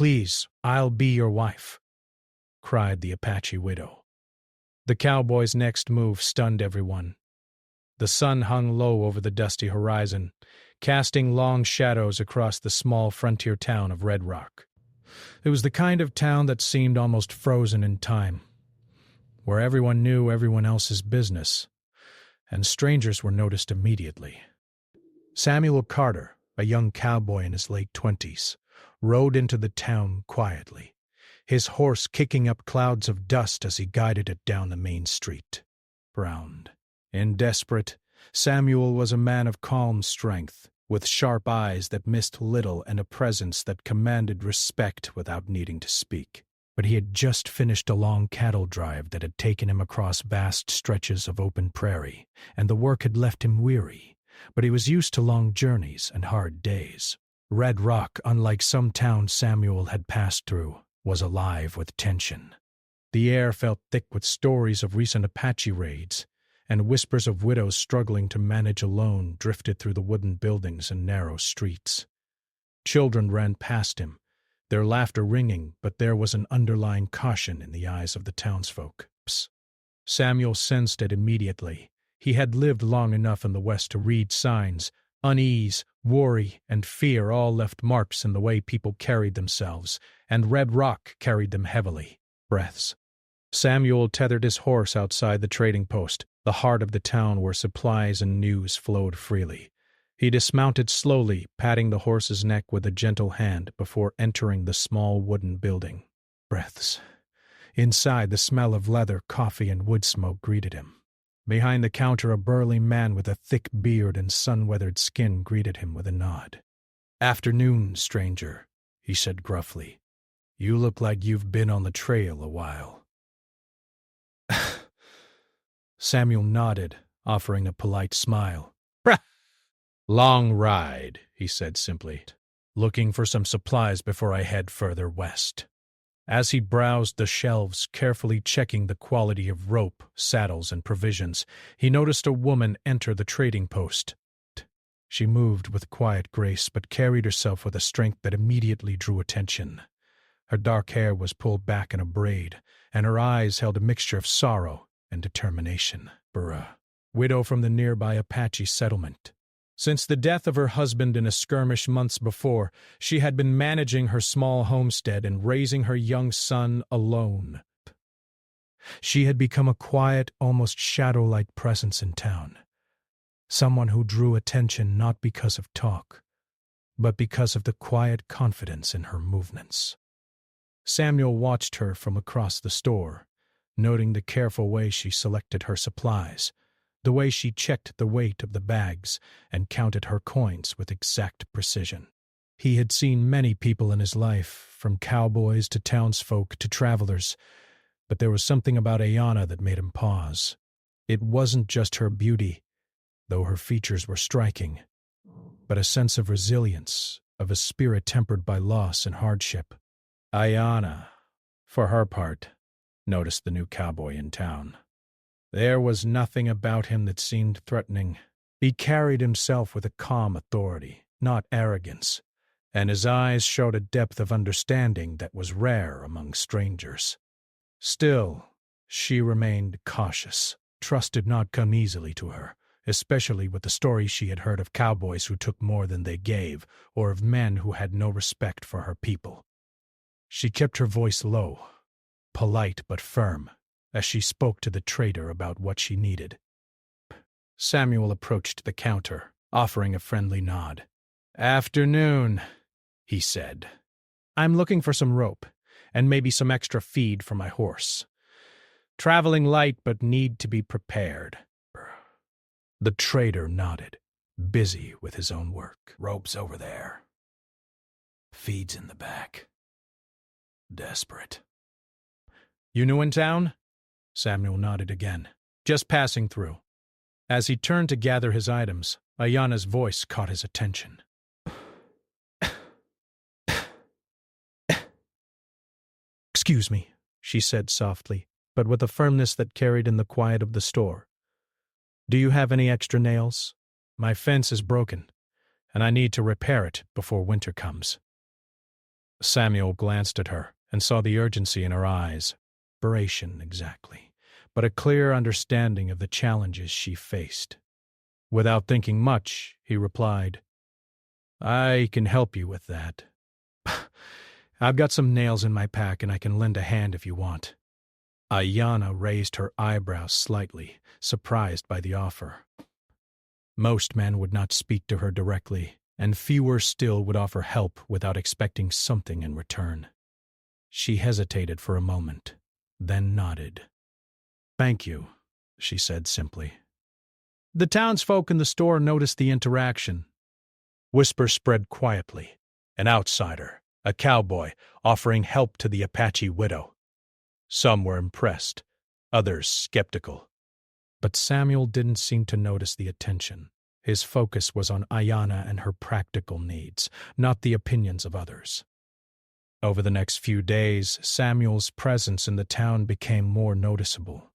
Please, I'll be your wife," cried the Apache widow. The cowboy's next move stunned everyone. The sun hung low over the dusty horizon, casting long shadows across the small frontier town of Red Rock. It was the kind of town that seemed almost frozen in time, where everyone knew everyone else's business, and strangers were noticed immediately. Samuel Carter, a young cowboy in his late 20s, rode into the town quietly, his horse kicking up clouds of dust as he guided it down the main street. Frowned. Indesperate, Samuel was a man of calm strength, with sharp eyes that missed little and a presence that commanded respect without needing to speak. But he had just finished a long cattle drive that had taken him across vast stretches of open prairie, and the work had left him weary, but he was used to long journeys and hard days. Red Rock, unlike some towns Samuel had passed through, was alive with tension. The air felt thick with stories of recent Apache raids, and whispers of widows struggling to manage alone drifted through the wooden buildings and narrow streets. Children ran past him, their laughter ringing, but there was an underlying caution in the eyes of the townsfolk. Samuel sensed it immediately. He had lived long enough in the West to read signs. Unease, worry, and fear all left marks in the way people carried themselves, and Red Rock carried them heavily. Breaths. Samuel tethered his horse outside the trading post, the heart of the town where supplies and news flowed freely. He dismounted slowly, patting the horse's neck with a gentle hand before entering the small wooden building. Breaths. Inside, the smell of leather, coffee, and wood smoke greeted him. Behind the counter, a burly man with a thick beard and sun-weathered skin greeted him with a nod. "Afternoon, stranger," he said gruffly. "You look like you've been on the trail a while." Samuel nodded, offering a polite smile. "Long ride," he said simply. "Looking for some supplies before I head further west." As he browsed the shelves, carefully checking the quality of rope, saddles, and provisions, he noticed a woman enter the trading post. She moved with quiet grace, but carried herself with a strength that immediately drew attention. Her dark hair was pulled back in a braid, and her eyes held a mixture of sorrow and determination. Burra, widow from the nearby Apache settlement. Since the death of her husband in a skirmish months before, she had been managing her small homestead and raising her young son alone. She had become a quiet, almost shadow-like presence in town, someone who drew attention not because of talk, but because of the quiet confidence in her movements. Samuel watched her from across the store, noting the careful way she selected her supplies, the way she checked the weight of the bags and counted her coins with exact precision. He had seen many people in his life, from cowboys to townsfolk to travelers, but there was something about Ayanna that made him pause. It wasn't just her beauty, though her features were striking, but a sense of resilience, of a spirit tempered by loss and hardship. Ayanna, for her part, noticed the new cowboy in town. There was nothing about him that seemed threatening. He carried himself with a calm authority, not arrogance, and his eyes showed a depth of understanding that was rare among strangers. Still, she remained cautious. Trust did not come easily to her, especially with the stories she had heard of cowboys who took more than they gave, or of men who had no respect for her people. She kept her voice low, polite but firm, as she spoke to the trader about what she needed. Samuel approached the counter, offering a friendly nod. "Afternoon," he said. "I'm looking for some rope, and maybe some extra feed for my horse. Traveling light, but need to be prepared." The trader nodded, busy with his own work. "Rope's over there. Feed's in the back. Desperate." "You new in town?" Samuel nodded again. "Just passing through." As he turned to gather his items, Ayanna's voice caught his attention. "Excuse me," she said softly, but with a firmness that carried in the quiet of the store. "Do you have any extra nails? My fence is broken, and I need to repair it before winter comes." Samuel glanced at her and saw the urgency in her eyes. Desperation, exactly, but a clear understanding of the challenges she faced. Without thinking much, he replied, "I can help you with that. I've got some nails in my pack and I can lend a hand if you want." Ayanna raised her eyebrows slightly, surprised by the offer. Most men would not speak to her directly, and fewer still would offer help without expecting something in return. She hesitated for a moment, then nodded. "Thank you," she said simply. The townsfolk in the store noticed the interaction. Whispers spread quietly. An outsider, a cowboy, offering help to the Apache widow. Some were impressed, others skeptical. But Samuel didn't seem to notice the attention. His focus was on Ayanna and her practical needs, not the opinions of others. Over the next few days, Samuel's presence in the town became more noticeable.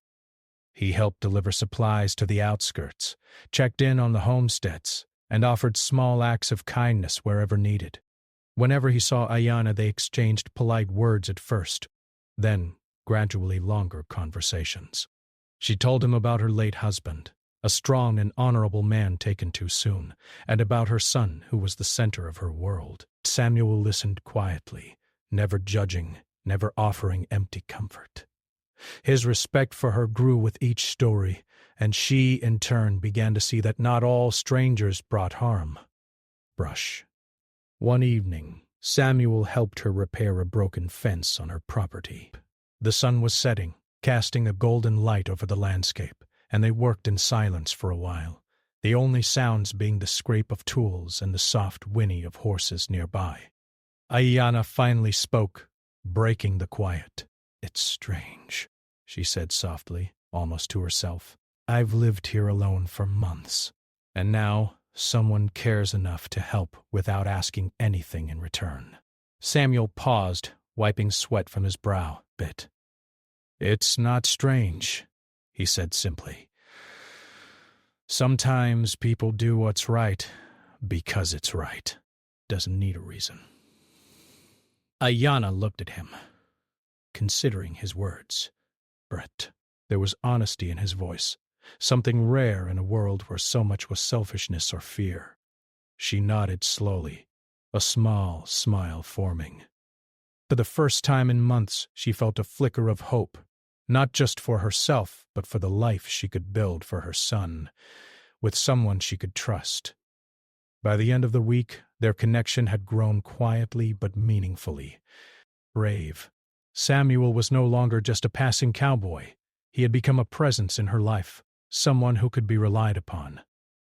He helped deliver supplies to the outskirts, checked in on the homesteads, and offered small acts of kindness wherever needed. Whenever he saw Ayanna, they exchanged polite words at first, then gradually longer conversations. She told him about her late husband, a strong and honorable man taken too soon, and about her son, who was the center of her world. Samuel listened quietly, never judging, never offering empty comfort. His respect for her grew with each story, and she, in turn, began to see that not all strangers brought harm. Brush. One evening, Samuel helped her repair a broken fence on her property. The sun was setting, casting a golden light over the landscape, and they worked in silence for a while, the only sounds being the scrape of tools and the soft whinny of horses nearby. Ayanna finally spoke, breaking the quiet. "It's strange," she said softly, almost to herself. "I've lived here alone for months, and now someone cares enough to help without asking anything in return." Samuel paused, wiping sweat from his brow. "It's not strange," he said simply. "Sometimes people do what's right because it's right. Doesn't need a reason." Ayanna looked at him, considering his words. Brett. There was honesty in his voice, something rare in a world where so much was selfishness or fear. She nodded slowly, a small smile forming. For the first time in months, she felt a flicker of hope, not just for herself, but for the life she could build for her son, with someone she could trust. By the end of the week, their connection had grown quietly but meaningfully. Brave. Samuel was no longer just a passing cowboy. He had become a presence in her life, someone who could be relied upon.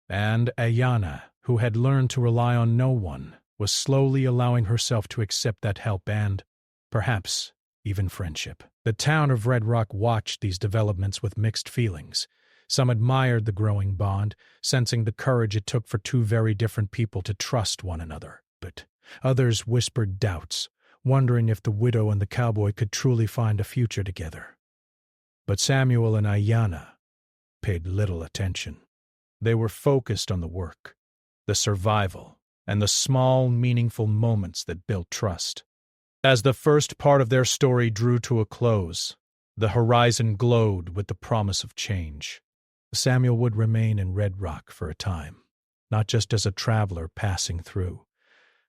And Ayanna, who had learned to rely on no one, was slowly allowing herself to accept that help and, perhaps, even friendship. The town of Red Rock watched these developments with mixed feelings. Some admired the growing bond, sensing the courage it took for two very different people to trust one another. But others whispered doubts, wondering if the widow and the cowboy could truly find a future together. But Samuel and Ayanna paid little attention. They were focused on the work, the survival, and the small, meaningful moments that built trust. As the first part of their story drew to a close, the horizon glowed with the promise of change. Samuel would remain in Red Rock for a time, not just as a traveler passing through,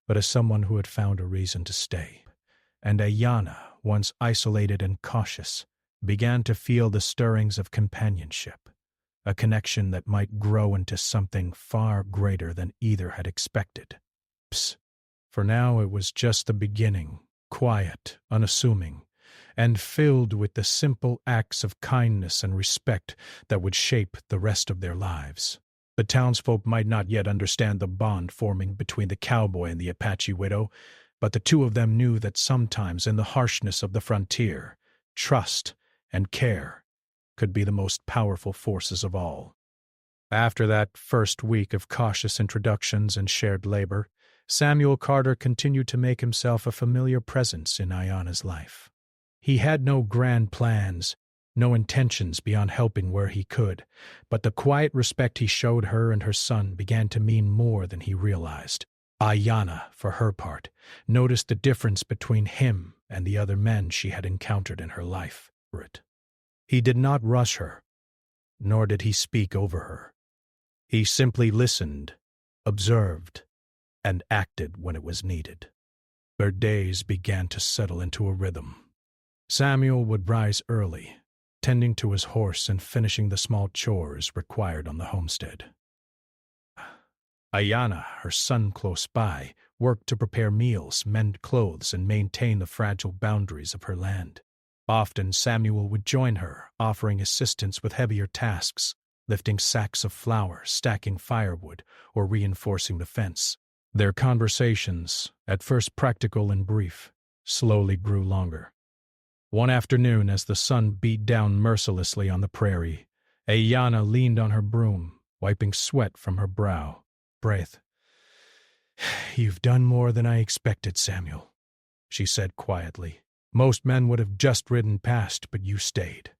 but as someone who had found a reason to stay. And Ayanna, once isolated and cautious, began to feel the stirrings of companionship, a connection that might grow into something far greater than either had expected. For now it was just the beginning, quiet, unassuming, and filled with the simple acts of kindness and respect that would shape the rest of their lives. The townsfolk might not yet understand the bond forming between the cowboy and the Apache widow, but the two of them knew that sometimes in the harshness of the frontier, trust and care could be the most powerful forces of all. After that first week of cautious introductions and shared labor, Samuel Carter continued to make himself a familiar presence in Ayanna's life. He had no grand plans, no intentions beyond helping where he could, but the quiet respect he showed her and her son began to mean more than he realized. Ayanna, for her part, noticed the difference between him and the other men she had encountered in her life. He did not rush her, nor did he speak over her. He simply listened, observed, and acted when it was needed. Their days began to settle into a rhythm. Samuel would rise early, tending to his horse and finishing the small chores required on the homestead. Ayanna, her son close by, worked to prepare meals, mend clothes, and maintain the fragile boundaries of her land. Often Samuel would join her, offering assistance with heavier tasks, lifting sacks of flour, stacking firewood, or reinforcing the fence. Their conversations, at first practical and brief, slowly grew longer. One afternoon, as the sun beat down mercilessly on the prairie, Ayanna leaned on her broom, wiping sweat from her brow. "Breath. You've done more than I expected, Samuel," she said quietly. "Most men would have just ridden past, but you stayed."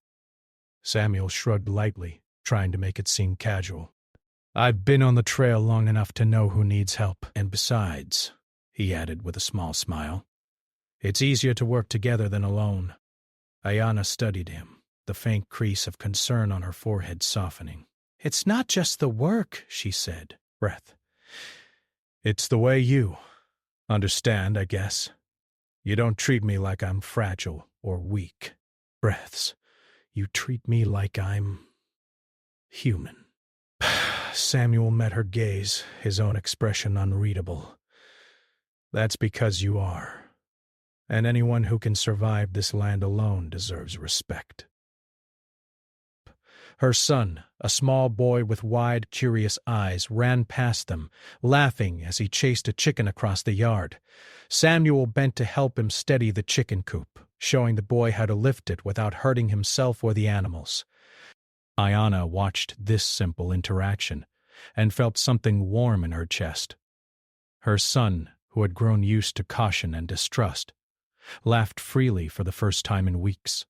Samuel shrugged lightly, trying to make it seem casual. "I've been on the trail long enough to know who needs help, and besides," he added with a small smile, "it's easier to work together than alone." Ayanna studied him, the faint crease of concern on her forehead softening. "It's not just the work," she said. Breath. "It's the way you understand, I guess. You don't treat me like I'm fragile or weak. Breaths. You treat me like I'm human." Samuel met her gaze, his own expression unreadable. "That's because you are. And anyone who can survive this land alone deserves respect." Her son, a small boy with wide, curious eyes, ran past them, laughing as he chased a chicken across the yard. Samuel bent to help him steady the chicken coop, showing the boy how to lift it without hurting himself or the animals. Ayanna watched this simple interaction and felt something warm in her chest. Her son, who had grown used to caution and distrust, laughed freely for the first time in weeks.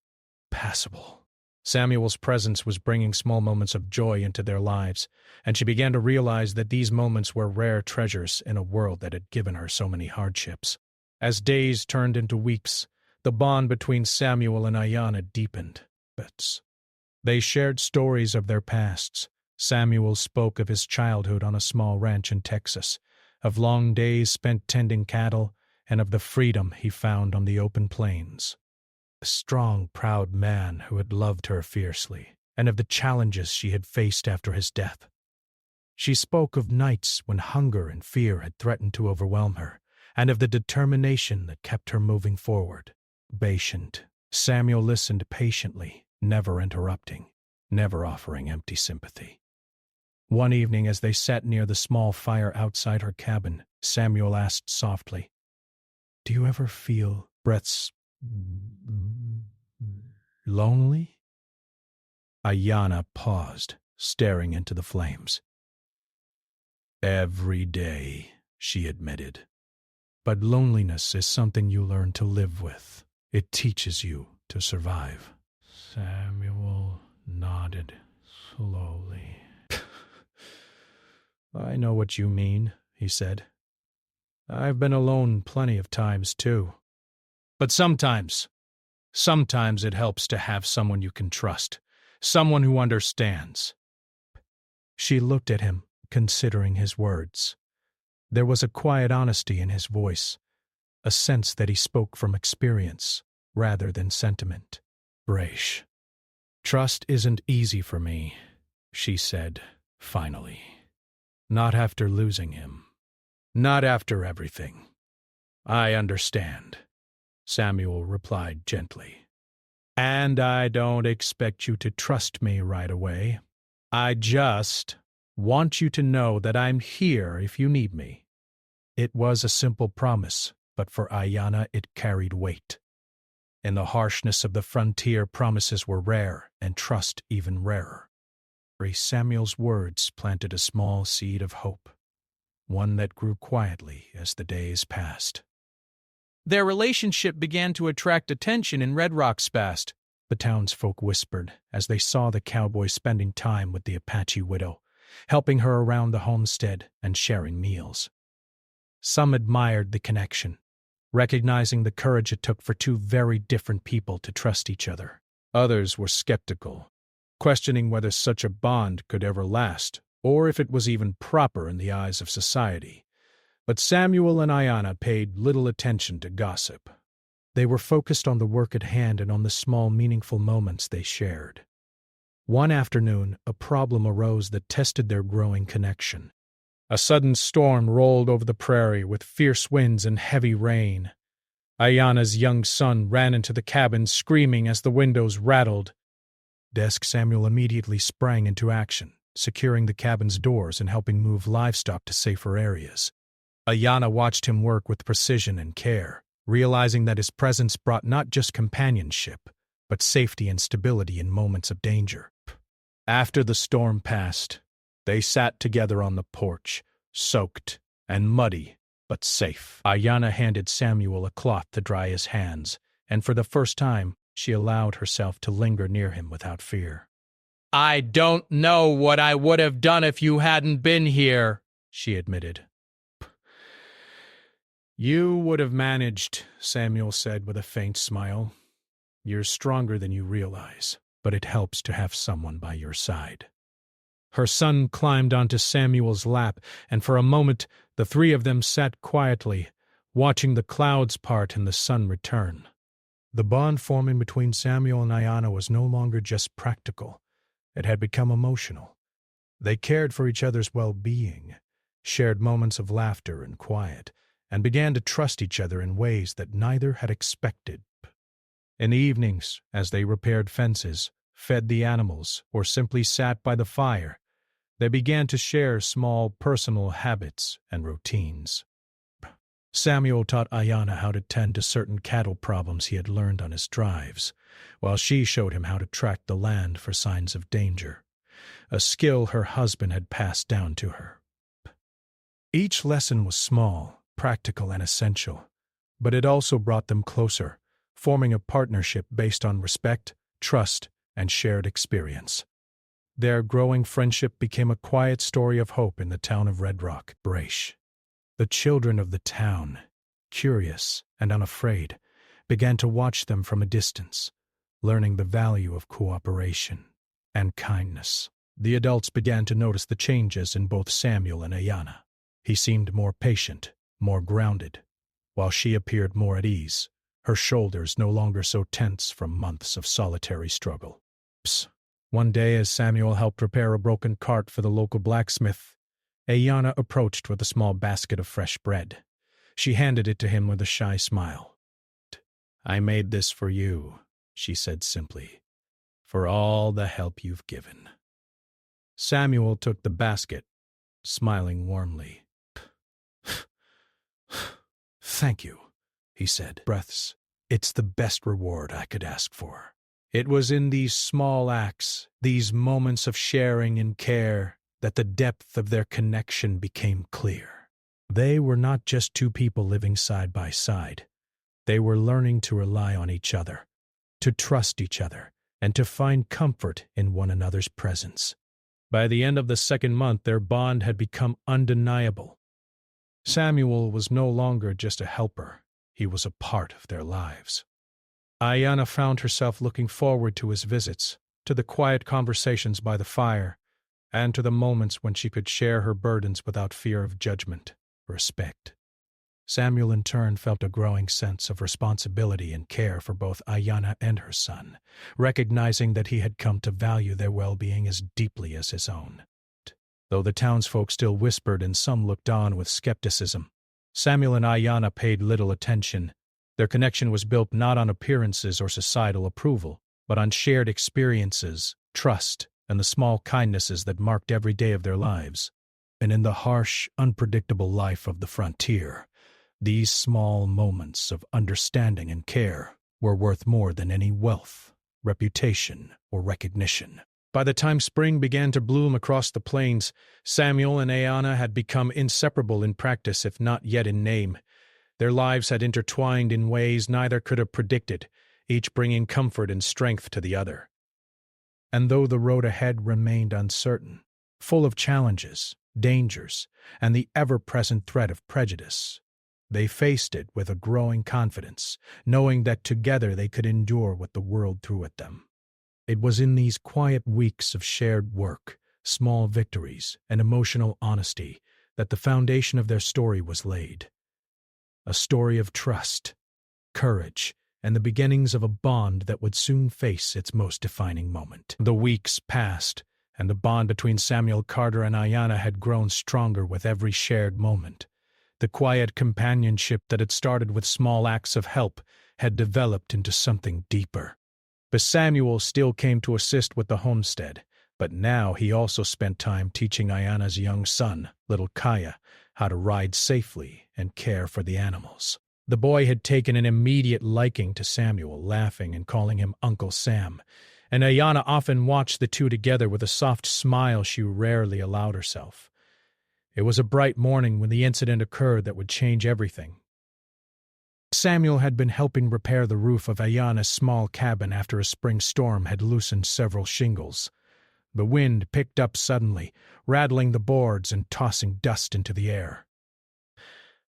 Passable. Samuel's presence was bringing small moments of joy into their lives, and she began to realize that these moments were rare treasures in a world that had given her so many hardships. As days turned into weeks, the bond between Samuel and Ayanna deepened. They shared stories of their pasts. Samuel spoke of his childhood on a small ranch in Texas, of long days spent tending cattle, and of the freedom he found on the open plains. A strong, proud man who had loved her fiercely, and of the challenges she had faced after his death. She spoke of nights when hunger and fear had threatened to overwhelm her, and of the determination that kept her moving forward. Patient, Samuel listened patiently, never interrupting, never offering empty sympathy. One evening, as they sat near the small fire outside her cabin, Samuel asked softly, "Do you ever feel breaths lonely?" Ayanna paused, staring into the flames. "Every day," she admitted. "But loneliness is something you learn to live with. It teaches you to survive." Samuel nodded slowly. "I know what you mean," he said. "I've been alone plenty of times, too. But sometimes it helps to have someone you can trust, someone who understands." She looked at him, considering his words. There was a quiet honesty in his voice, a sense that he spoke from experience rather than sentiment. "Braish, trust isn't easy for me," she said, finally. "Not after losing him. Not after everything." "I understand," Samuel replied gently. "And I don't expect you to trust me right away. I just want you to know that I'm here if you need me." It was a simple promise, but for Ayanna it carried weight. In the harshness of the frontier, promises were rare, and trust even rarer. Samuel's words planted a small seed of hope, one that grew quietly as the days passed. Their relationship began to attract attention in Red Rock's past, the townsfolk whispered as they saw the cowboy spending time with the Apache widow, helping her around the homestead and sharing meals. Some admired the connection, recognizing the courage it took for two very different people to trust each other. Others were skeptical, questioning whether such a bond could ever last, or if it was even proper in the eyes of society. But Samuel and Ayanna paid little attention to gossip. They were focused on the work at hand and on the small, meaningful moments they shared. One afternoon, a problem arose that tested their growing connection. A sudden storm rolled over the prairie with fierce winds and heavy rain. Ayanna's young son ran into the cabin screaming as the windows rattled. Samuel immediately sprang into action, securing the cabin's doors and helping move livestock to safer areas. Ayanna watched him work with precision and care, realizing that his presence brought not just companionship, but safety and stability in moments of danger. After the storm passed, they sat together on the porch, soaked and muddy, but safe. Ayanna handed Samuel a cloth to dry his hands, and for the first time, she allowed herself to linger near him without fear. "I don't know what I would have done if you hadn't been here," she admitted. "You would have managed," Samuel said with a faint smile. "You're stronger than you realize, but it helps to have someone by your side." Her son climbed onto Samuel's lap, and for a moment the three of them sat quietly, watching the clouds part and the sun return. The bond forming between Samuel and Ayanna was no longer just practical. It had become emotional. They cared for each other's well-being, shared moments of laughter and quiet, and began to trust each other in ways that neither had expected. In the evenings, as they repaired fences, fed the animals, or simply sat by the fire, they began to share small personal habits and routines. Samuel taught Ayanna how to tend to certain cattle problems he had learned on his drives, while she showed him how to track the land for signs of danger, a skill her husband had passed down to her. Each lesson was small, practical, and essential, but it also brought them closer, forming a partnership based on respect, trust, and shared experience. Their growing friendship became a quiet story of hope in the town of Red Rock, Braish. The children of the town, curious and unafraid, began to watch them from a distance, learning the value of cooperation and kindness. The adults began to notice the changes in both Samuel and Ayanna. He seemed more patient, more grounded, while she appeared more at ease, her shoulders no longer so tense from months of solitary struggle. One day, as Samuel helped repair a broken cart for the local blacksmith, Ayanna approached with a small basket of fresh bread. She handed it to him with a shy smile. "I made this for you," she said simply, "for all the help you've given." Samuel took the basket, smiling warmly. "Thank you," he said, breaths. "It's the best reward I could ask for." It was in these small acts, these moments of sharing and care, that the depth of their connection became clear. They were not just two people living side by side. They were learning to rely on each other, to trust each other, and to find comfort in one another's presence. By the end of the second month, their bond had become undeniable. Samuel was no longer just a helper. He was a part of their lives. Ayanna found herself looking forward to his visits, to the quiet conversations by the fire, and to the moments when she could share her burdens without fear of judgment, respect. Samuel in turn felt a growing sense of responsibility and care for both Ayanna and her son, recognizing that he had come to value their well-being as deeply as his own. Though the townsfolk still whispered and some looked on with skepticism, Samuel and Ayanna paid little attention. Their connection was built not on appearances or societal approval, but on shared experiences, trust, and the small kindnesses that marked every day of their lives. And in the harsh, unpredictable life of the frontier, these small moments of understanding and care were worth more than any wealth, reputation, or recognition. By the time spring began to bloom across the plains, Samuel and Ayanna had become inseparable in practice, if not yet in name. Their lives had intertwined in ways neither could have predicted, each bringing comfort and strength to the other. And though the road ahead remained uncertain, full of challenges, dangers, and the ever-present threat of prejudice. They faced it with a growing confidence, knowing that together they could endure what the world threw at them. It was in these quiet weeks of shared work, small victories, and emotional honesty that the foundation of their story was laid. A story of trust, courage, and the beginnings of a bond that would soon face its most defining moment. The weeks passed, and the bond between Samuel Carter and Ayanna had grown stronger with every shared moment. The quiet companionship that had started with small acts of help had developed into something deeper. But Samuel still came to assist with the homestead, but now he also spent time teaching Ayanna's young son, little Kaya, how to ride safely and care for the animals. The boy had taken an immediate liking to Samuel, laughing and calling him Uncle Sam, and Ayanna often watched the two together with a soft smile she rarely allowed herself. It was a bright morning when the incident occurred that would change everything. Samuel had been helping repair the roof of Ayanna's small cabin after a spring storm had loosened several shingles. The wind picked up suddenly, rattling the boards and tossing dust into the air.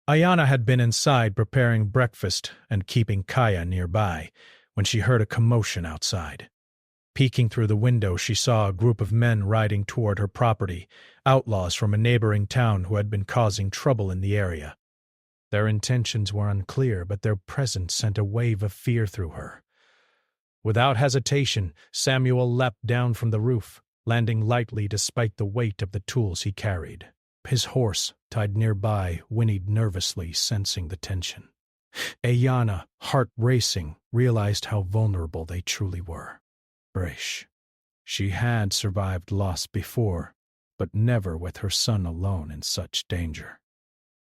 Ayanna had been inside preparing breakfast and keeping Kaya nearby when she heard a commotion outside. Peeking through the window, she saw a group of men riding toward her property, outlaws from a neighboring town who had been causing trouble in the area. Their intentions were unclear, but their presence sent a wave of fear through her. Without hesitation, Samuel leapt down from the roof, landing lightly despite the weight of the tools he carried. His horse, tied nearby, whinnied nervously, sensing the tension. Ayanna, heart racing, realized how vulnerable they truly were. Brash. She had survived loss before, but never with her son alone in such danger.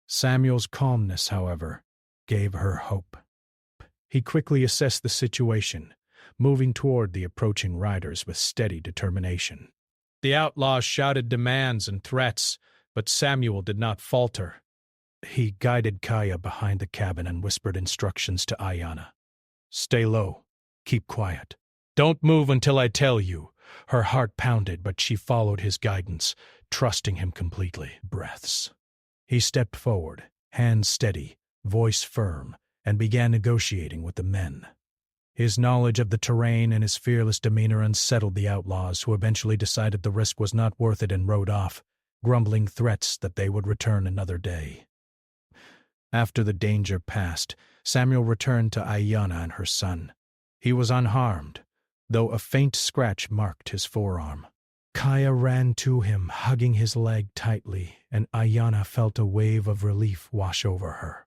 Samuel's calmness, however, gave her hope. He quickly assessed the situation, moving toward the approaching riders with steady determination. The outlaws shouted demands and threats, but Samuel did not falter. He guided Kaya behind the cabin and whispered instructions to Ayanna. "Stay low. Keep quiet. Don't move until I tell you." Her heart pounded, but she followed his guidance, trusting him completely. Breaths. He stepped forward, hands steady, voice firm, and began negotiating with the men. His knowledge of the terrain and his fearless demeanor unsettled the outlaws, who eventually decided the risk was not worth it and rode off, grumbling threats that they would return another day. After the danger passed, Samuel returned to Ayanna and her son. He was unharmed, though a faint scratch marked his forearm. Kaya ran to him, hugging his leg tightly, and Ayanna felt a wave of relief wash over her.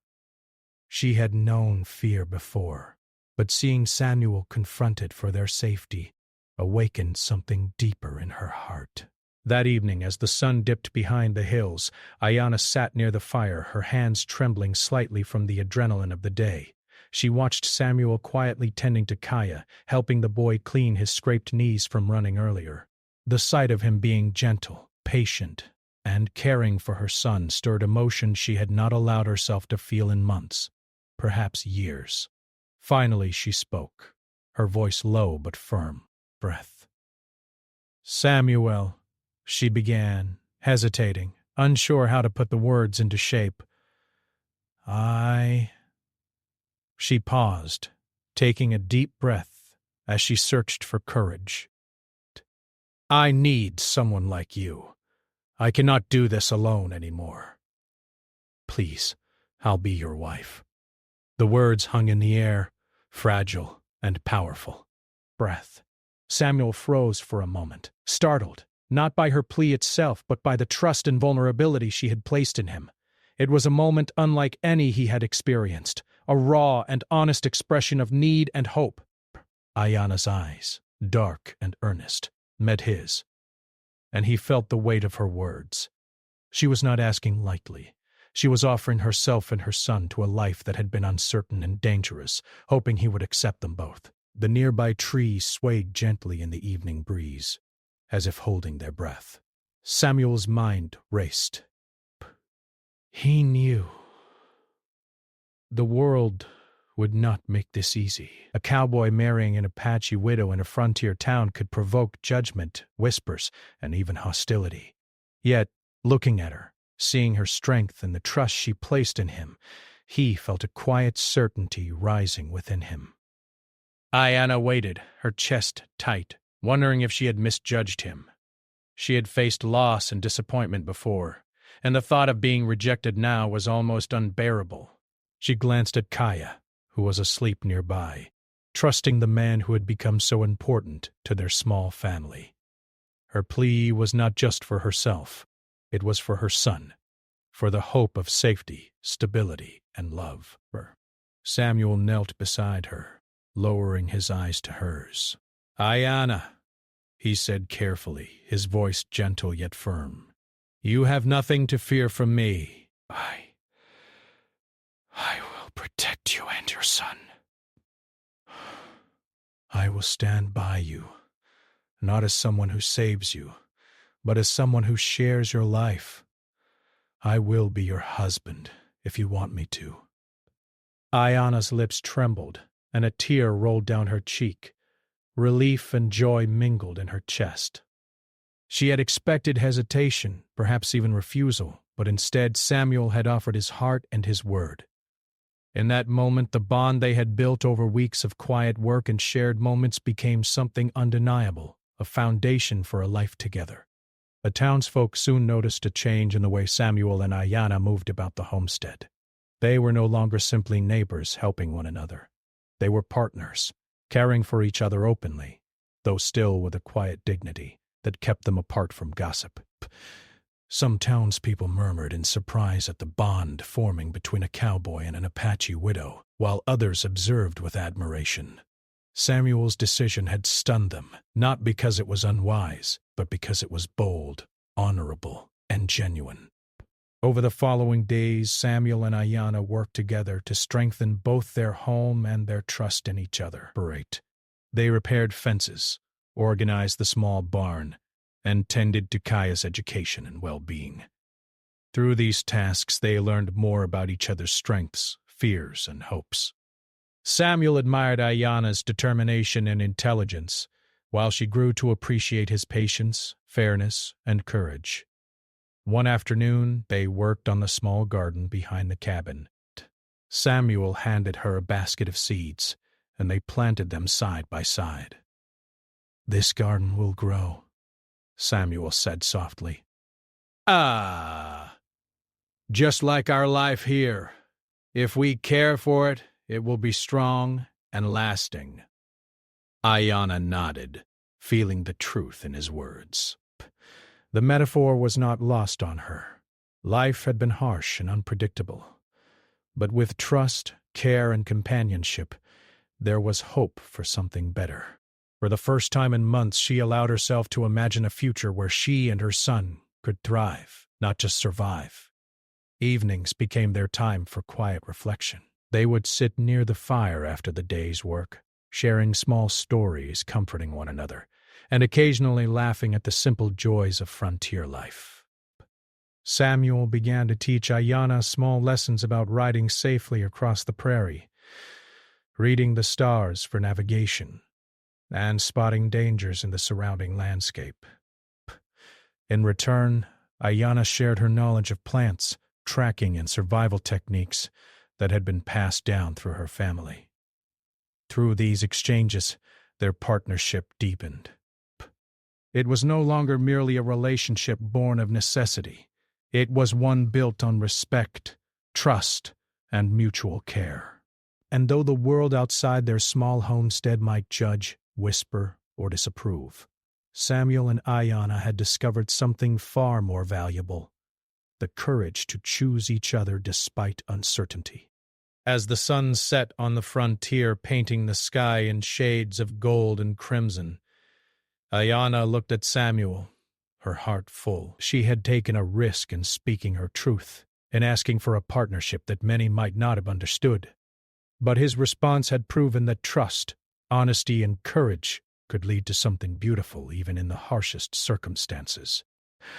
She had known fear before, but seeing Samuel confronted for their safety awakened something deeper in her heart. That evening, as the sun dipped behind the hills, Ayanna sat near the fire, her hands trembling slightly from the adrenaline of the day. She watched Samuel quietly tending to Kaya, helping the boy clean his scraped knees from running earlier. The sight of him being gentle, patient, and caring for her son stirred emotions she had not allowed herself to feel in months, perhaps years. Finally she spoke, her voice low but firm. Breath. "Samuel," she began, hesitating, unsure how to put the words into shape. She paused, taking a deep breath as she searched for courage. "I need someone like you. I cannot do this alone anymore. Please, I'll be your wife." The words hung in the air, fragile and powerful. Breath. Samuel froze for a moment, startled, not by her plea itself, but by the trust and vulnerability she had placed in him. It was a moment unlike any he had experienced, a raw and honest expression of need and hope. Ayanna's eyes, dark and earnest, met his, and he felt the weight of her words. She was not asking lightly. She was offering herself and her son to a life that had been uncertain and dangerous, hoping he would accept them both. The nearby trees swayed gently in the evening breeze, as if holding their breath. Samuel's mind raced. He knew. The world would not make this easy. A cowboy marrying an Apache widow in a frontier town could provoke judgment, whispers, and even hostility. Yet, Looking at her, seeing her strength and the trust she placed in him, he felt a quiet certainty rising within him. Ayanna waited, her chest tight, wondering if she had misjudged him. She had faced loss and disappointment before, and the thought of being rejected now was almost unbearable. She glanced at Kaya, who was asleep nearby, trusting the man who had become so important to their small family. Her plea was not just for herself, it was for her son, for the hope of safety, stability, and love. Samuel knelt beside her, lowering his eyes to hers. "Ayanna," he said carefully, his voice gentle yet firm, "you have nothing to fear from me. I will protect you and your son. I will stand by you, not as someone who saves you, but as someone who shares your life. I will be your husband if you want me to." Ayanna's lips trembled, and a tear rolled down her cheek. Relief and joy mingled in her chest. She had expected hesitation, perhaps even refusal, but instead Samuel had offered his heart and his word. In that moment, the bond they had built over weeks of quiet work and shared moments became something undeniable, a foundation for a life together. The townsfolk soon noticed a change in the way Samuel and Ayanna moved about the homestead. They were no longer simply neighbors helping one another. They were partners, caring for each other openly, though still with a quiet dignity that kept them apart from gossip. Some townspeople murmured in surprise at the bond forming between a cowboy and an Apache widow, while others observed with admiration. Samuel's decision had stunned them, not because it was unwise, but because it was bold, honorable, and genuine. Over the following days, Samuel and Ayanna worked together to strengthen both their home and their trust in each other. They repaired fences, organized the small barn, and tended to Kaya's education and well-being. Through these tasks, they learned more about each other's strengths, fears, and hopes. Samuel admired Ayanna's determination and intelligence, while she grew to appreciate his patience, fairness, and courage. One afternoon, they worked on the small garden behind the cabin. Samuel handed her a basket of seeds, and they planted them side by side. "This garden will grow," Samuel said softly. Just like our life here. If we care for it, it will be strong and lasting." Ayanna nodded, feeling the truth in his words. The metaphor was not lost on her. Life had been harsh and unpredictable. But with trust, care, and companionship, there was hope for something better. For the first time in months, she allowed herself to imagine a future where she and her son could thrive, not just survive. Evenings became their time for quiet reflection. They would sit near the fire after the day's work, sharing small stories, comforting one another, and occasionally laughing at the simple joys of frontier life. Samuel began to teach Ayanna small lessons about riding safely across the prairie, reading the stars for navigation, and spotting dangers in the surrounding landscape. In return, Ayanna shared her knowledge of plants, tracking, and survival techniques that had been passed down through her family. Through these exchanges, their partnership deepened. It was no longer merely a relationship born of necessity. It was one built on respect, trust, and mutual care. And though the world outside their small homestead might judge, whisper, or disapprove, Samuel and Ayanna had discovered something far more valuable: the courage to choose each other despite uncertainty. As the sun set on the frontier, painting the sky in shades of gold and crimson, Ayanna looked at Samuel, her heart full. She had taken a risk in speaking her truth, in asking for a partnership that many might not have understood. But his response had proven that trust, honesty, and courage could lead to something beautiful even in the harshest circumstances.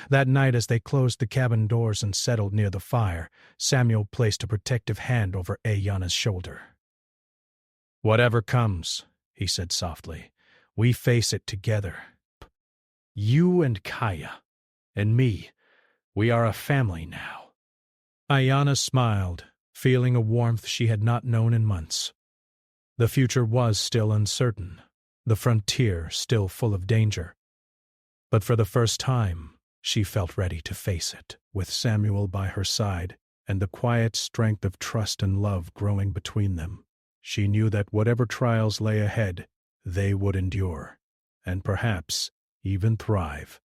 That night, as they closed the cabin doors and settled near the fire, Samuel placed a protective hand over Ayanna's shoulder. "Whatever comes," he said softly, "we face it together. You and Kaya, and me, We are a family now." Ayana smiled, feeling a warmth she had not known in months. The future was still uncertain, the frontier still full of danger. But for the first time, she felt ready to face it, with Samuel by her side and the quiet strength of trust and love growing between them. She knew that whatever trials lay ahead, they would endure, and perhaps even thrive.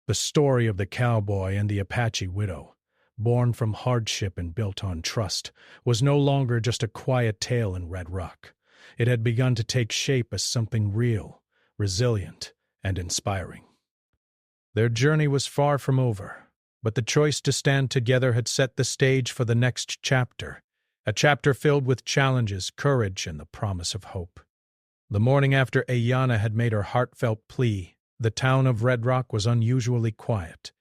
The story of the cowboy and the Apache widow, born from hardship and built on trust, was no longer just a quiet tale in Red Rock. It had begun to take shape as something real, resilient, and inspiring. Their journey was far from over, but the choice to stand together had set the stage for the next chapter, a chapter filled with challenges, courage, and the promise of hope. The morning after Ayana had made her heartfelt plea, the town of Red Rock was unusually quiet.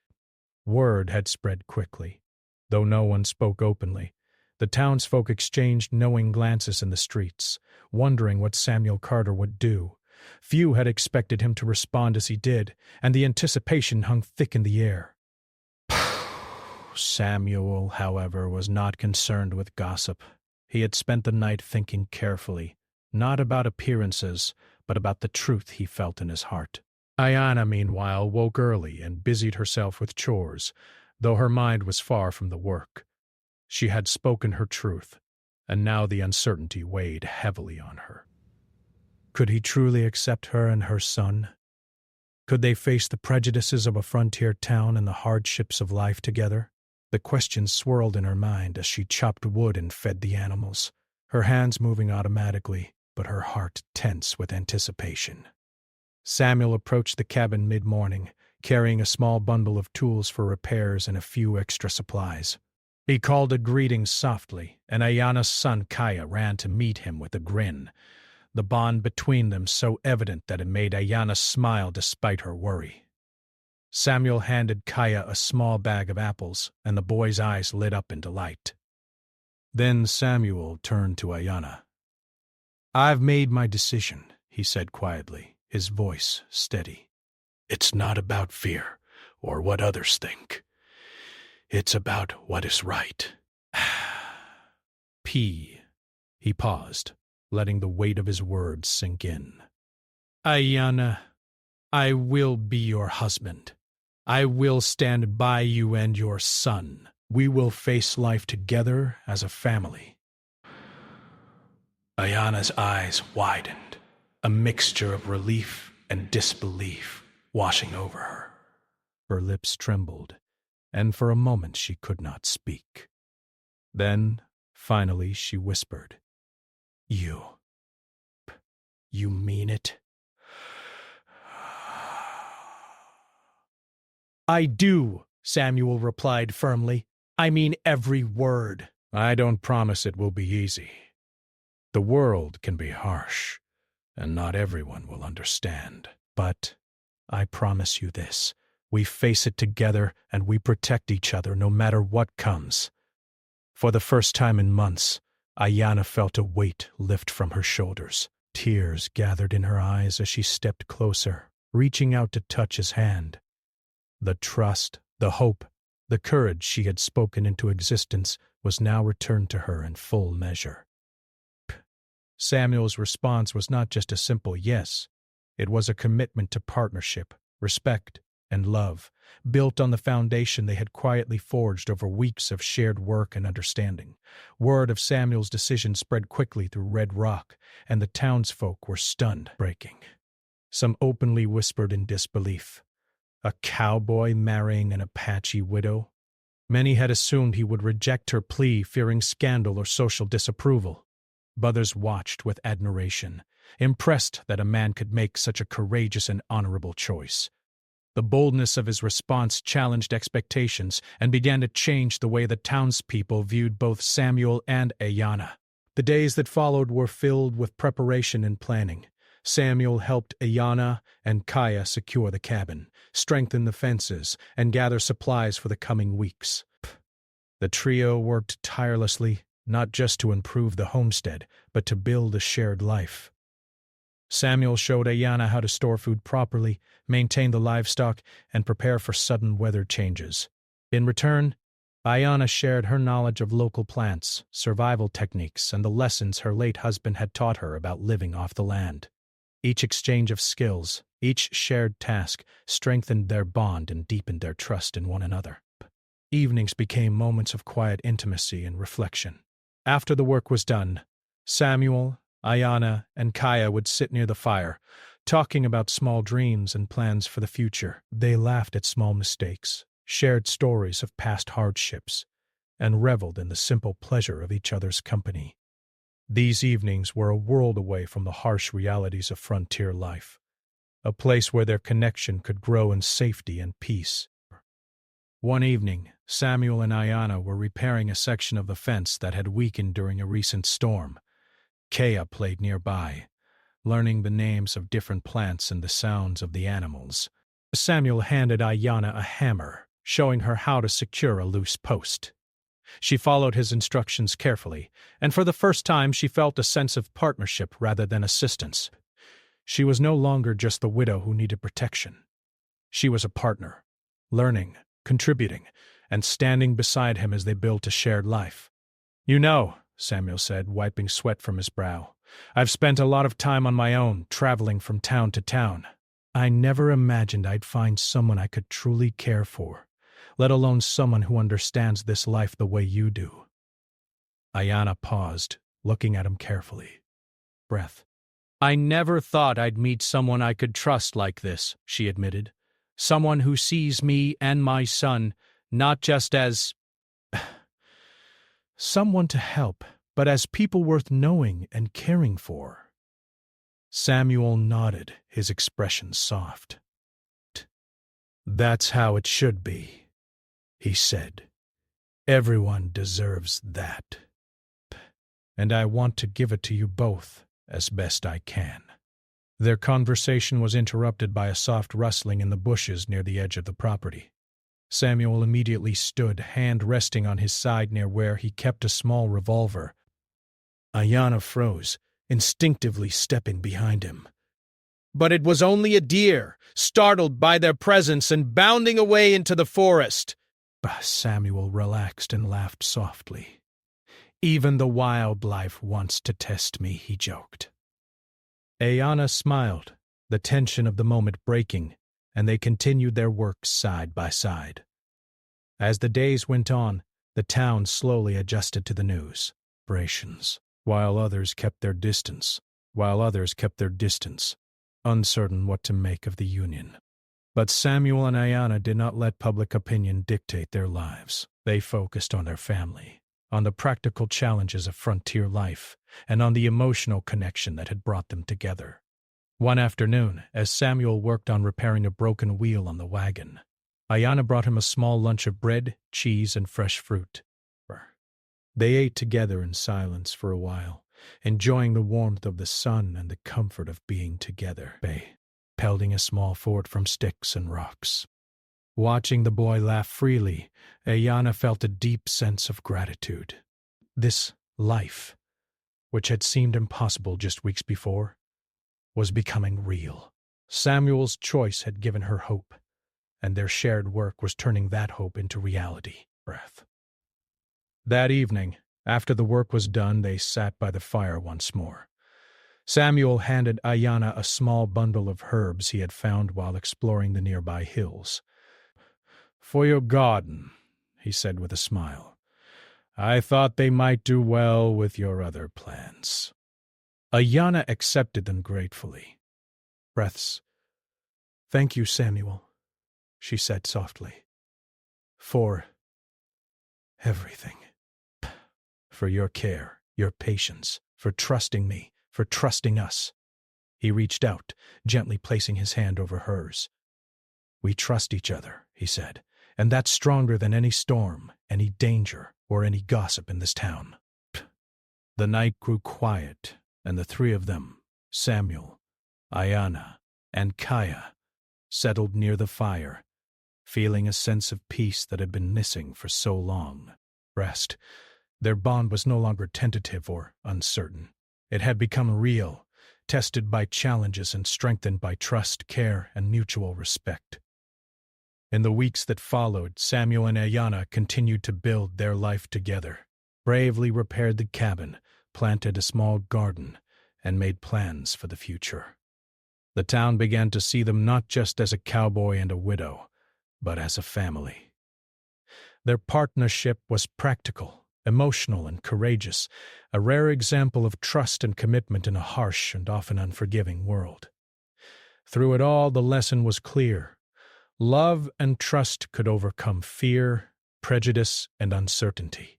Word had spread quickly. Though no one spoke openly, the townsfolk exchanged knowing glances in the streets, wondering what Samuel Carter would do. Few had expected him to respond as he did, and the anticipation hung thick in the air. Samuel, however, was not concerned with gossip. He had spent the night thinking carefully, not about appearances, but about the truth he felt in his heart. Ayana, meanwhile, woke early and busied herself with chores, though her mind was far from the work. She had spoken her truth, and now the uncertainty weighed heavily on her. Could he truly accept her and her son? Could they face the prejudices of a frontier town and the hardships of life together? The question swirled in her mind as she chopped wood and fed the animals, her hands moving automatically, but her heart tense with anticipation. Samuel approached the cabin mid-morning, carrying a small bundle of tools for repairs and a few extra supplies. He called a greeting softly, and Ayana's son Kaya ran to meet him with a grin, the bond between them so evident that it made Ayana smile despite her worry. Samuel handed Kaya a small bag of apples, and the boy's eyes lit up in delight. Then Samuel turned to Ayana. "I've made my decision," he said quietly, his voice steady. "It's not about fear or what others think. It's about what is right." He paused, letting the weight of his words sink in. "Ayana, I will be your husband. I will stand by you and your son. We will face life together as a family." Ayana's eyes widened, a mixture of relief and disbelief washing over her. Her lips trembled, and for a moment she could not speak. Then, finally, she whispered, You mean it?" "I do," Samuel replied firmly. "I mean every word." "I don't promise it will be easy. The world can be harsh, and not everyone will understand. But I promise you this. We face it together, and we protect each other no matter what comes." For the first time in months, Ayana felt a weight lift from her shoulders. Tears gathered in her eyes as she stepped closer, reaching out to touch his hand. The trust, the hope, the courage she had spoken into existence was now returned to her in full measure. Samuel's response was not just a simple yes. It was a commitment to partnership, respect, and love, built on the foundation they had quietly forged over weeks of shared work and understanding. Word of Samuel's decision spread quickly through Red Rock, and the townsfolk were stunned, breaking. Some openly whispered in disbelief. A cowboy marrying an Apache widow? Many had assumed he would reject her plea, fearing scandal or social disapproval. Others watched with admiration, impressed that a man could make such a courageous and honorable choice. The boldness of his response challenged expectations and began to change the way the townspeople viewed both Samuel and Ayana. The days that followed were filled with preparation and planning. Samuel helped Ayana and Kaya secure the cabin, strengthen the fences, and gather supplies for the coming weeks. The trio worked tirelessly, not just to improve the homestead, but to build a shared life. Samuel showed Ayana how to store food properly, maintain the livestock, and prepare for sudden weather changes. In return, Ayana shared her knowledge of local plants, survival techniques, and the lessons her late husband had taught her about living off the land. Each exchange of skills, each shared task, strengthened their bond and deepened their trust in one another. Evenings became moments of quiet intimacy and reflection. After the work was done, Samuel, Ayana, and Kaya would sit near the fire, talking about small dreams and plans for the future. They laughed at small mistakes, shared stories of past hardships, and reveled in the simple pleasure of each other's company. These evenings were a world away from the harsh realities of frontier life, a place where their connection could grow in safety and peace. One evening, Samuel and Ayana were repairing a section of the fence that had weakened during a recent storm. Kaya played nearby, learning the names of different plants and the sounds of the animals. Samuel handed Ayana a hammer, showing her how to secure a loose post. She followed his instructions carefully, and for the first time she felt a sense of partnership rather than assistance. She was no longer just the widow who needed protection. She was a partner, learning, contributing, and standing beside him as they built a shared life. "You know," Samuel said, wiping sweat from his brow, "I've spent a lot of time on my own, traveling from town to town. I never imagined I'd find someone I could truly care for, let alone someone who understands this life the way you do." Ayana paused, looking at him carefully. Breath. "I never thought I'd meet someone I could trust like this," she admitted. "Someone who sees me and my son not just as someone to help, but as people worth knowing and caring for." Samuel nodded, his expression soft. "That's how it should be," he said. "Everyone deserves that. And I want to give it to you both as best I can." Their conversation was interrupted by a soft rustling in the bushes near the edge of the property. Samuel immediately stood, hand resting on his side near where he kept a small revolver. Ayana froze, instinctively stepping behind him. "But it was only a deer, startled by their presence and bounding away into the forest." Samuel relaxed and laughed softly. "Even the wildlife wants to test me," he joked. Ayana smiled, the tension of the moment breaking, and they continued their work side by side. As the days went on, the town slowly adjusted to the news. Operations, while others kept their distance, uncertain what to make of the union. But Samuel and Ayana did not let public opinion dictate their lives. They focused on their family, on the practical challenges of frontier life, and on the emotional connection that had brought them together. One afternoon, as Samuel worked on repairing a broken wheel on the wagon, Ayana brought him a small lunch of bread, cheese, and fresh fruit. They ate together in silence for a while, enjoying the warmth of the sun and the comfort of being together, building a small fort from sticks and rocks. Watching the boy laugh freely, Ayana felt a deep sense of gratitude. This life, which had seemed impossible just weeks before, was becoming real. Samuel's choice had given her hope, and their shared work was turning that hope into reality. That evening, after the work was done, they sat by the fire once more. Samuel handed Ayana a small bundle of herbs he had found while exploring the nearby hills. "For your garden," he said with a smile. "I thought they might do well with your other plants." Ayana accepted them gratefully. Breaths. "Thank you, Samuel," she said softly. "For everything. For your care, your patience, for trusting me, for trusting us." He reached out, gently placing his hand over hers. "We trust each other," he said, "and that's stronger than any storm, any danger, or any gossip in this town." The night grew quiet, and the three of them, Samuel, Ayana, and Kaya, settled near the fire, feeling a sense of peace that had been missing for so long. Rest. Their bond was no longer tentative or uncertain. It had become real, tested by challenges and strengthened by trust, care, and mutual respect. In the weeks that followed, Samuel and Ayanna continued to build their life together, bravely repaired the cabin, planted a small garden, and made plans for the future. The town began to see them not just as a cowboy and a widow, but as a family. Their partnership was practical, emotional, and courageous, a rare example of trust and commitment in a harsh and often unforgiving world. Through it all, the lesson was clear. Love and trust could overcome fear, prejudice, and uncertainty.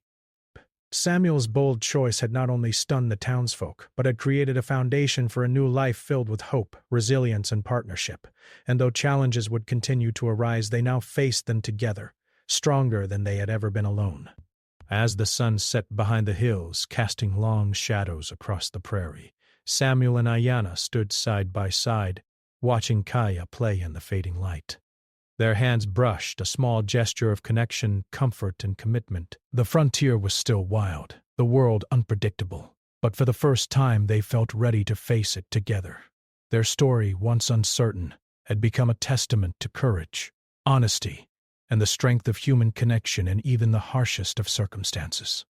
Samuel's bold choice had not only stunned the townsfolk, but had created a foundation for a new life filled with hope, resilience, and partnership. And though challenges would continue to arise, they now faced them together, stronger than they had ever been alone. As the sun set behind the hills, casting long shadows across the prairie, Samuel and Ayanna stood side by side, watching Kaya play in the fading light. Their hands brushed, a small gesture of connection, comfort, and commitment. The frontier was still wild, the world unpredictable, but for the first time they felt ready to face it together. Their story, once uncertain, had become a testament to courage, honesty, and the strength of human connection in even the harshest of circumstances.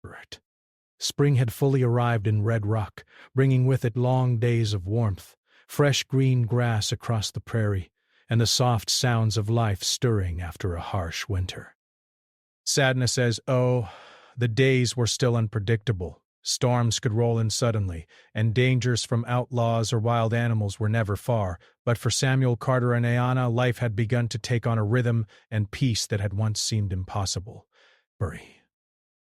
Spring had fully arrived in Red Rock, bringing with it long days of warmth, fresh green grass across the prairie, and the soft sounds of life stirring after a harsh winter. Sadness as, the days were still unpredictable. Storms could roll in suddenly, and dangers from outlaws or wild animals were never far. But for Samuel, Carter, and Ayanna, life had begun to take on a rhythm and peace that had once seemed impossible.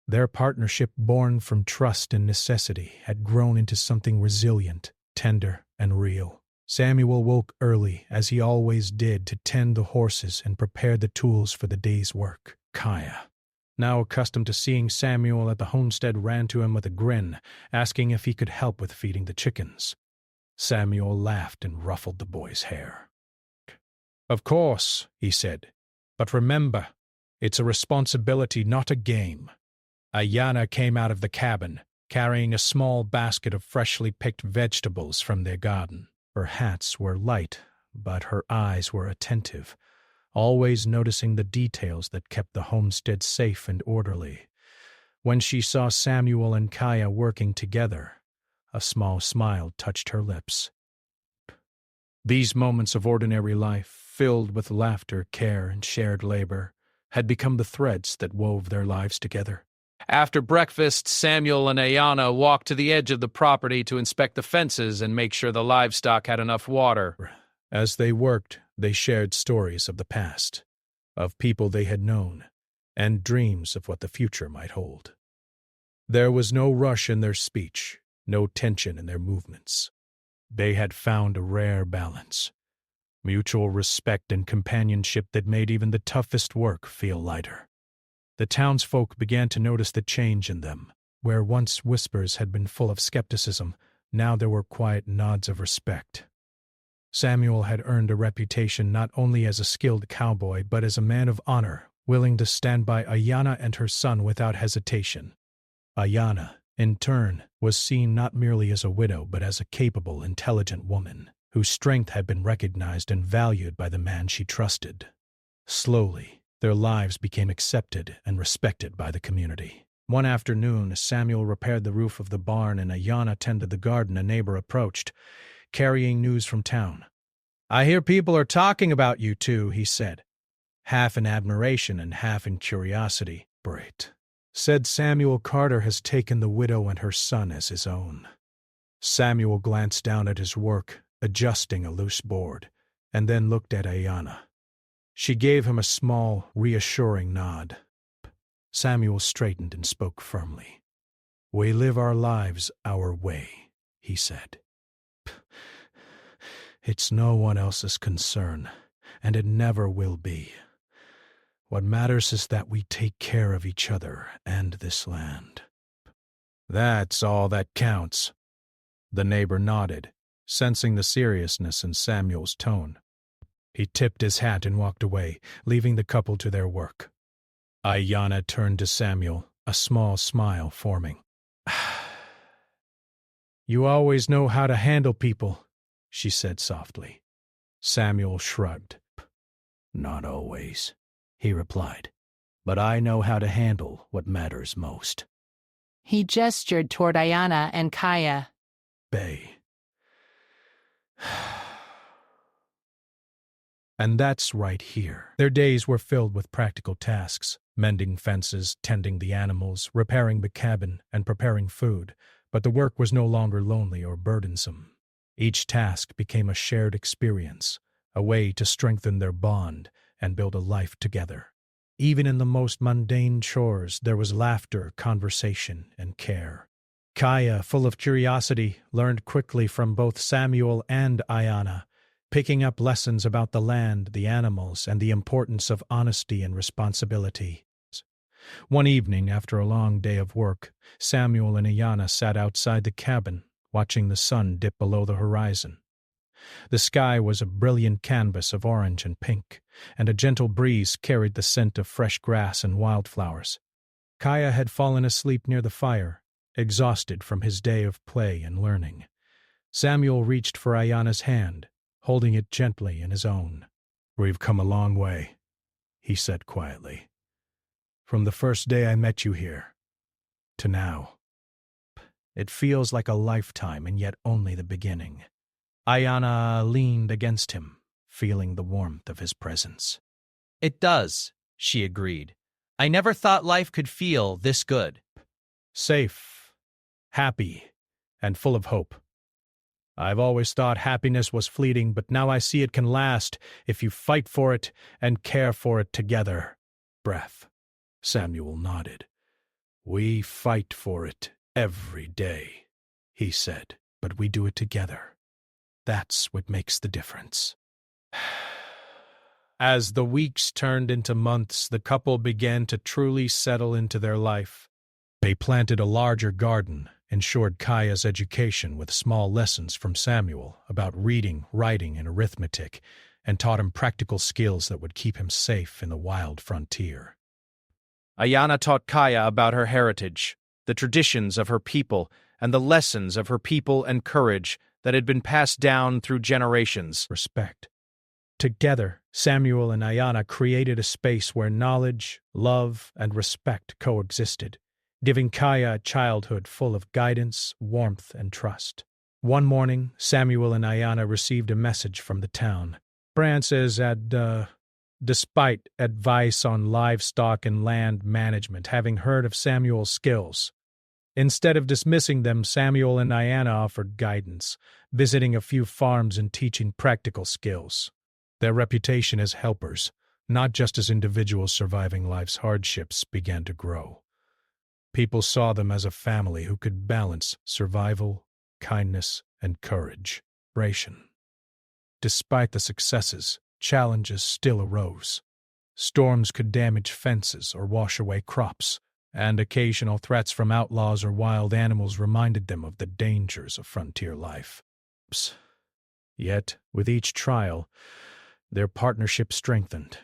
Their partnership, born from trust and necessity, had grown into something resilient, tender, and real. Samuel woke early, as he always did, to tend the horses and prepare the tools for the day's work. Kaya, now accustomed to seeing Samuel at the homestead, ran to him with a grin, asking if he could help with feeding the chickens. Samuel laughed and ruffled the boy's hair. "Of course," he said, "but remember, it's a responsibility, not a game." Ayanna came out of the cabin, carrying a small basket of freshly picked vegetables from their garden. Her hats were light, but her eyes were attentive, always noticing the details that kept the homestead safe and orderly. When she saw Samuel and Kaya working together, a small smile touched her lips. These moments of ordinary life, filled with laughter, care, and shared labor, had become the threads that wove their lives together. After breakfast, Samuel and Ayanna walked to the edge of the property to inspect the fences and make sure the livestock had enough water. As they worked, they shared stories of the past, of people they had known, and dreams of what the future might hold. There was no rush in their speech, no tension in their movements. They had found a rare balance, mutual respect and companionship that made even the toughest work feel lighter. The townsfolk began to notice the change in them. Where once whispers had been full of skepticism, now there were quiet nods of respect. Samuel had earned a reputation not only as a skilled cowboy, but as a man of honor, willing to stand by Ayanna and her son without hesitation. Ayanna, in turn, was seen not merely as a widow, but as a capable, intelligent woman, whose strength had been recognized and valued by the man she trusted. Slowly, their lives became accepted and respected by the community. One afternoon, Samuel repaired the roof of the barn and Ayanna tended the garden. A neighbor approached, carrying news from town. "I hear people are talking about you two," he said, half in admiration and half in curiosity. "Great," said Samuel. "Carter has taken the widow and her son as his own." Samuel glanced down at his work, adjusting a loose board, and then looked at Ayanna. She gave him a small, reassuring nod. Samuel straightened and spoke firmly. "We live our lives our way," he said. "It's no one else's concern, and it never will be. What matters is that we take care of each other and this land." "That's all that counts." The neighbor nodded, sensing the seriousness in Samuel's tone. He tipped his hat and walked away, leaving the couple to their work. Ayanna turned to Samuel, a small smile forming. "You always know how to handle people," she said softly. Samuel shrugged. "Not always." he replied. But I know how to handle what matters most. He gestured toward Ayana and Kaya. Bay. And that's right here. Their days were filled with practical tasks, mending fences, tending the animals, repairing the cabin, and preparing food, but the work was no longer lonely or burdensome. Each task became a shared experience, a way to strengthen their bond and build a life together. Even in the most mundane chores, there was laughter, conversation, and care. Kaya, full of curiosity, learned quickly from both Samuel and Ayana, picking up lessons about the land, the animals, and the importance of honesty and responsibility. One evening, after a long day of work, Samuel and Ayana sat outside the cabin, watching the sun dip below the horizon. The sky was a brilliant canvas of orange and pink, and a gentle breeze carried the scent of fresh grass and wildflowers. Kaya had fallen asleep near the fire, exhausted from his day of play and learning. Samuel reached for Ayana's hand, holding it gently in his own. "We've come a long way," he said quietly. "From the first day I met you here, to now. It feels like a lifetime and yet only the beginning." Ayana leaned against him, feeling the warmth of his presence. "It does," she agreed. "I never thought life could feel this good." Safe, happy, and full of hope. I've always thought happiness was fleeting, but now I see it can last if you fight for it and care for it together. Breath. Samuel nodded. "We fight for it every day," he said, "but we do it together. That's what makes the difference." As the weeks turned into months, the couple began to truly settle into their life. They planted a larger garden, ensured Kaya's education with small lessons from Samuel about reading, writing, and arithmetic, and taught him practical skills that would keep him safe in the wild frontier. Ayana taught Kaya about her heritage, the traditions of her people, and the lessons of her people and courage that had been passed down through generations. Respect. Together, Samuel and Ayana created a space where knowledge, love, and respect coexisted, giving Kaya a childhood full of guidance, warmth, and trust. One morning, Samuel and Ayana received a message from the town. Francis had, despite advice on livestock and land management, having heard of Samuel's skills. Instead of dismissing them, Samuel and Ayana offered guidance, visiting a few farms and teaching practical skills. Their reputation as helpers, not just as individuals surviving life's hardships, began to grow. People saw them as a family who could balance survival, kindness, and courage. Despite the successes, challenges still arose. Storms could damage fences or wash away crops, and occasional threats from outlaws or wild animals reminded them of the dangers of frontier life. Yet, with each trial, their partnership strengthened.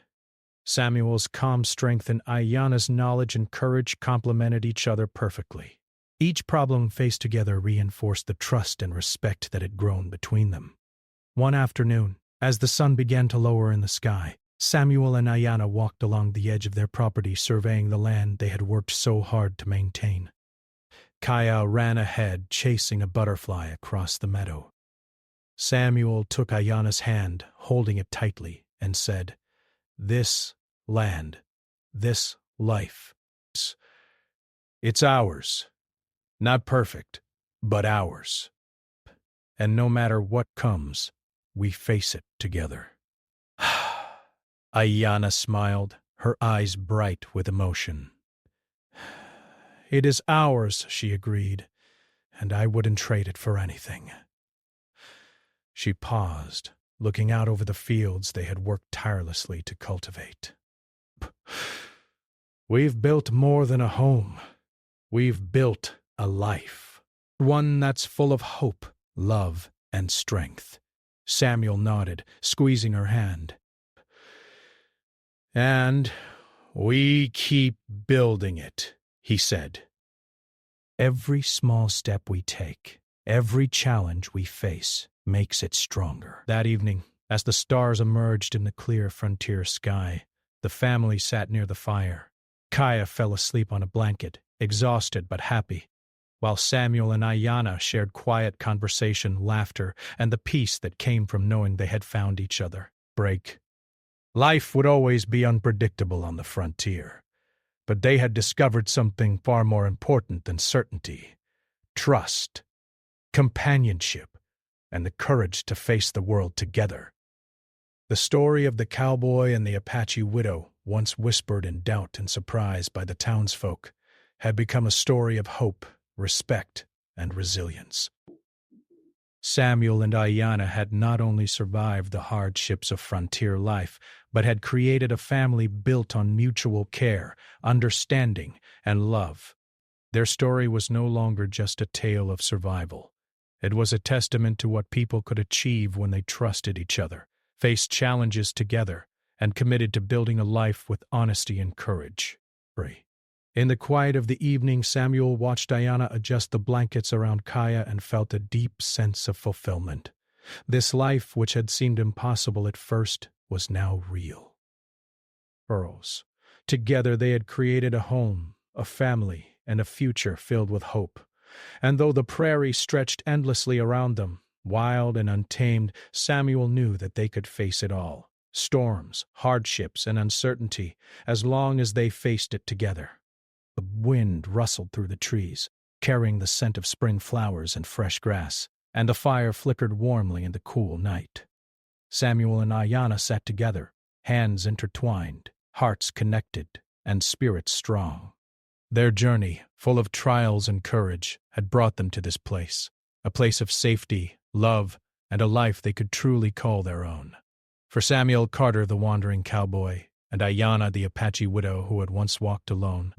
Samuel's calm strength and Ayana's knowledge and courage complemented each other perfectly. Each problem faced together reinforced the trust and respect that had grown between them. One afternoon, as the sun began to lower in the sky, Samuel and Ayana walked along the edge of their property, surveying the land they had worked so hard to maintain. Kaya ran ahead, chasing a butterfly across the meadow. Samuel took Ayana's hand, holding it tightly, and said, "This land, this life, it's ours. Not perfect, but ours. And no matter what comes, we face it together." Ayana smiled, her eyes bright with emotion. "It is ours," she agreed, "and I wouldn't trade it for anything." She paused, looking out over the fields they had worked tirelessly to cultivate. "We've built more than a home. We've built a life. One that's full of hope, love, and strength." Samuel nodded, squeezing her hand. "And we keep building it," he said. "Every small step we take, every challenge we face, makes it stronger." That evening, as the stars emerged in the clear frontier sky, The family sat near the fire. Kaya fell asleep on a blanket, exhausted but happy, while Samuel and Ayanna shared quiet conversation, laughter, and the peace that came from knowing they had found each other. Break. Life would always be unpredictable on the frontier, but they had discovered something far more important than certainty: trust, companionship, and the courage to face the world together. The story of the cowboy and the Apache widow, once whispered in doubt and surprise by the townsfolk, had become a story of hope, respect, and resilience. Samuel and Ayanna had not only survived the hardships of frontier life, but had created a family built on mutual care, understanding, and love. Their story was no longer just a tale of survival. It was a testament to what people could achieve when they trusted each other, faced challenges together, and committed to building a life with honesty and courage. In the quiet of the evening, Samuel watched Ayanna adjust the blankets around Kaya and felt a deep sense of fulfillment. This life, which had seemed impossible at first, was now real. Burrows. Together they had created a home, a family, and a future filled with hope. And though the prairie stretched endlessly around them, wild and untamed, Samuel knew that they could face it all: storms, hardships, and uncertainty, as long as they faced it together. The wind rustled through the trees, carrying the scent of spring flowers and fresh grass, and the fire flickered warmly in the cool night. Samuel and Ayanna sat together, hands intertwined, hearts connected, and spirits strong. Their journey, full of trials and courage, had brought them to this place, a place of safety, love, and a life they could truly call their own. For Samuel Carter, the wandering cowboy, and Ayanna, the Apache widow who had once walked alone,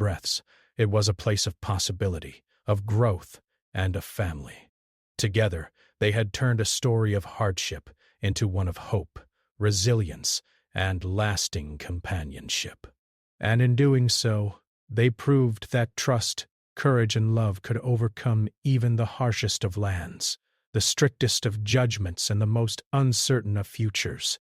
it was a place of possibility, of growth, and of family. Together, they had turned a story of hardship into one of hope, resilience, and lasting companionship. And in doing so, they proved that trust, courage, and love could overcome even the harshest of lands, the strictest of judgments, and the most uncertain of futures.